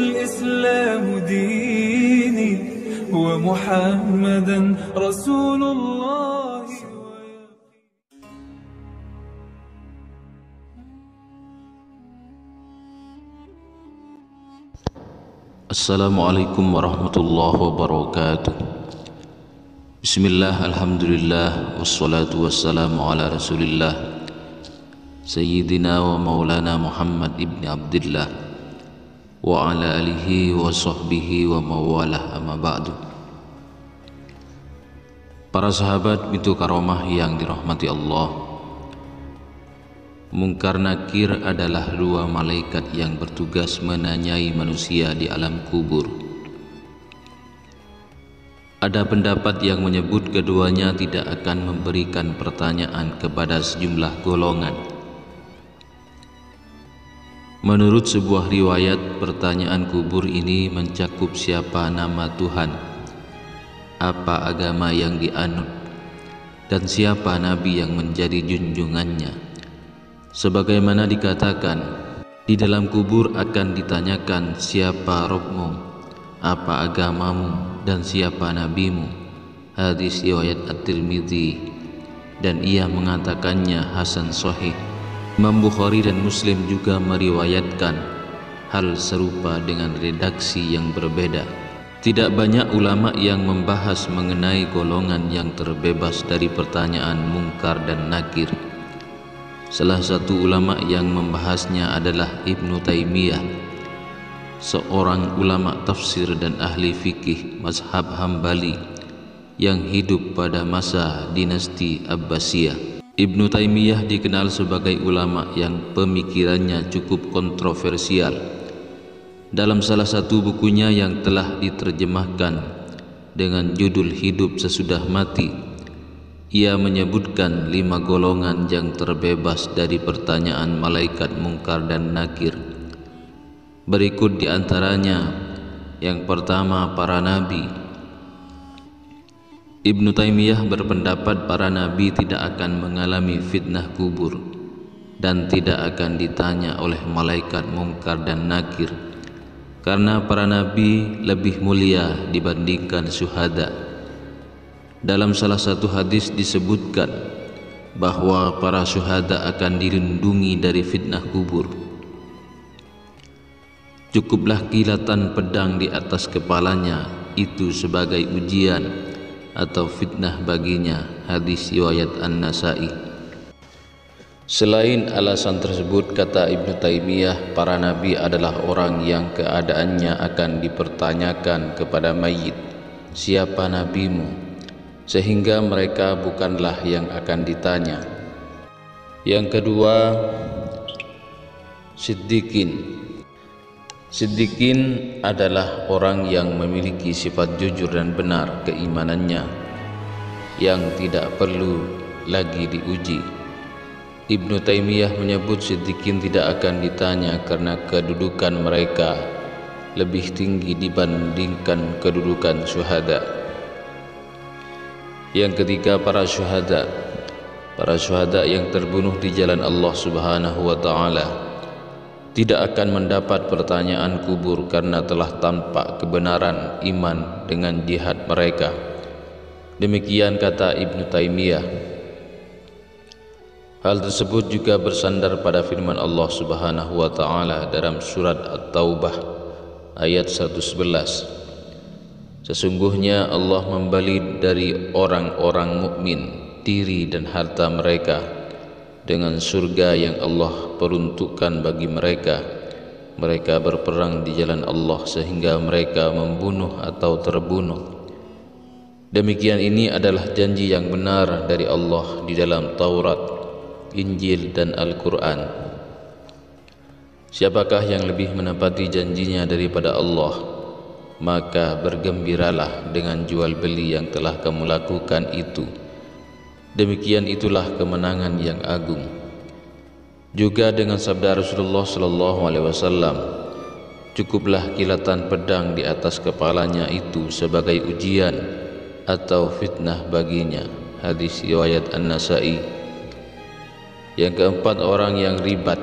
الإسلام ديني ومحمدا رسول الله. Assalamualaikum warahmatullahi wabarakatuh. Bismillah, alhamdulillah, wassalatu wassalamu ala rasulillah Sayyidina wa maulana Muhammad ibn Abdillah wa ala alihi wa sahbihi wa mawalah, amma ba'du. Para sahabat pintu karomah yang dirahmati Allah, Munkar Nakir adalah dua malaikat yang bertugas menanyai manusia di alam kubur. Ada pendapat yang menyebut keduanya tidak akan memberikan pertanyaan kepada sejumlah golongan. Menurut sebuah riwayat, pertanyaan kubur ini mencakup siapa nama Tuhan, apa agama yang dianut, dan siapa nabi yang menjadi junjungannya. Sebagaimana dikatakan, di dalam kubur akan ditanyakan siapa Rabbmu, apa agamamu, dan siapa nabimu. Hadis riwayat At-Tirmidzi, dan ia mengatakannya hasan sahih. Imam Bukhari dan Muslim juga meriwayatkan hal serupa dengan redaksi yang berbeda. Tidak banyak ulama yang membahas mengenai golongan yang terbebas dari pertanyaan mungkar dan nakir. Salah satu ulama yang membahasnya adalah Ibnu Taimiyah, seorang ulama tafsir dan ahli fikih mazhab Hambali yang hidup pada masa dinasti Abbasiyah. Ibnu Taimiyah dikenal sebagai ulama yang pemikirannya cukup kontroversial. Dalam salah satu bukunya yang telah diterjemahkan dengan judul Hidup Sesudah Mati, ia menyebutkan 5 golongan yang terbebas dari pertanyaan malaikat mungkar dan nakir. Berikut diantaranya. Yang pertama, para nabi. Ibnu Taimiyah berpendapat para nabi tidak akan mengalami fitnah kubur dan tidak akan ditanya oleh malaikat mungkar dan nakir, karena para nabi lebih mulia dibandingkan syuhada. Dalam salah satu hadis disebutkan bahwa para syuhada akan dilindungi dari fitnah kubur. Cukuplah kilatan pedang di atas kepalanya itu sebagai ujian atau fitnah baginya. Hadis riwayat An-Nasa'i. Selain alasan tersebut, kata Ibnu Taimiyah, para nabi adalah orang yang keadaannya akan dipertanyakan kepada mayit, siapa nabimu? Sehingga mereka bukanlah yang akan ditanya. Yang kedua, Siddiqin. Siddiqin adalah orang yang memiliki sifat jujur dan benar keimanannya, yang tidak perlu lagi diuji. Ibnu Taimiyah menyebut Siddiqin tidak akan ditanya karena kedudukan mereka lebih tinggi dibandingkan kedudukan syuhada. Yang ketiga, para syuhada. Para syuhada yang terbunuh di jalan Allah Subhanahu wa ta'ala tidak akan mendapat pertanyaan kubur karena telah tampak kebenaran iman dengan jihad mereka. Demikian kata Ibnu Taimiyah. Hal tersebut juga bersandar pada firman Allah Subhanahu wa ta'ala dalam surat At-Taubah ayat 111. Sesungguhnya Allah membeli dari orang-orang mukmin diri dan harta mereka dengan surga yang Allah peruntukkan bagi mereka. Mereka berperang di jalan Allah sehingga mereka membunuh atau terbunuh. Demikian ini adalah janji yang benar dari Allah di dalam Taurat, Injil dan Al-Quran. Siapakah yang lebih menepati janjinya daripada Allah? Maka bergembiralah dengan jual beli yang telah kamu lakukan itu. Demikian itulah kemenangan yang agung. Juga dengan sabda Rasulullah SAW, cukuplah kilatan pedang di atas kepalanya itu sebagai ujian atau fitnah baginya. Hadis riwayat An-Nasa'i. Yang keempat, orang yang ribat.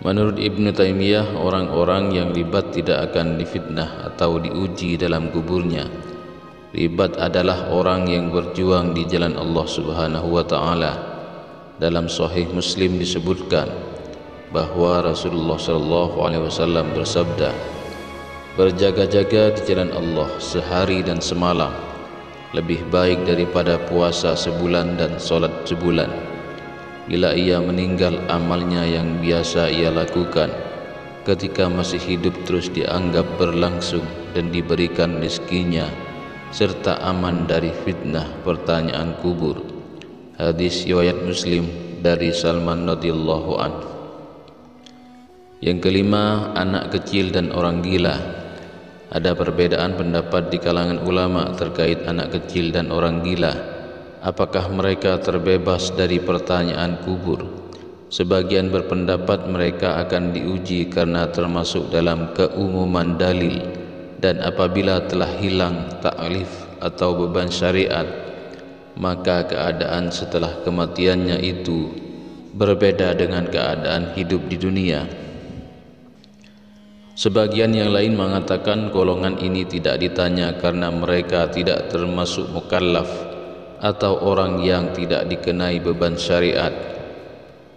Menurut Ibnu Taimiyah, orang-orang yang ribat tidak akan difitnah atau diuji dalam kuburnya. Ribat adalah orang yang berjuang di jalan Allah Subhanahu wa taala. Dalam Sahih Muslim disebutkan bahwa Rasulullah sallallahu alaihi wasallam bersabda, "Berjaga-jaga di jalan Allah sehari dan semalam lebih baik daripada puasa sebulan dan salat sebulan." Bila ia meninggal, amalnya yang biasa ia lakukan ketika masih hidup terus dianggap berlangsung dan diberikan rezekinya serta aman dari fitnah pertanyaan kubur. Hadis riwayat Muslim dari Salman radhiyallahu anhu. Yang kelima, anak kecil dan orang gila. Ada perbedaan pendapat di kalangan ulama terkait anak kecil dan orang gila. Apakah mereka terbebas dari pertanyaan kubur? Sebagian berpendapat mereka akan diuji karena termasuk dalam keumuman dalil, dan apabila telah hilang taklif atau beban syariat, maka keadaan setelah kematiannya itu berbeda dengan keadaan hidup di dunia. Sebagian yang lain mengatakan golongan ini tidak ditanya karena mereka tidak termasuk mukallaf atau orang yang tidak dikenai beban syariat.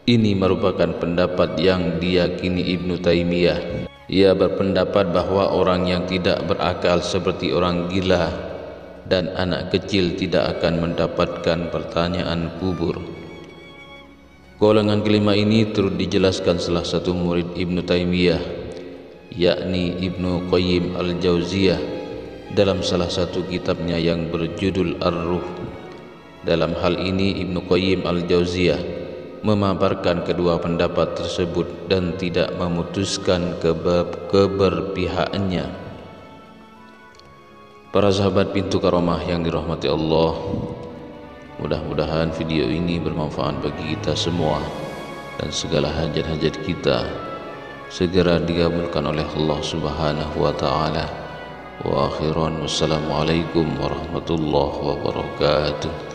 Ini merupakan pendapat yang diyakini Ibnu Taimiyah. Ia berpendapat bahwa orang yang tidak berakal seperti orang gila dan anak kecil tidak akan mendapatkan pertanyaan kubur. Golongan kelima ini turut dijelaskan salah satu murid Ibnu Taimiyah, yakni Ibnu Qayyim al-Jauziyah, dalam salah satu kitabnya yang berjudul Ar-Ruh. Dalam hal ini Ibnu Qayyim al-Jauziyah memaparkan kedua pendapat tersebut dan tidak memutuskan keberpihakannya. Para sahabat pintu karamah yang dirahmati Allah, mudah-mudahan video ini bermanfaat bagi kita semua dan segala hajat-hajat kita segera dikabulkan oleh Allah Subhanahu wa taala. Wa akhiran, wassalamualaikum warahmatullahi wabarakatuh.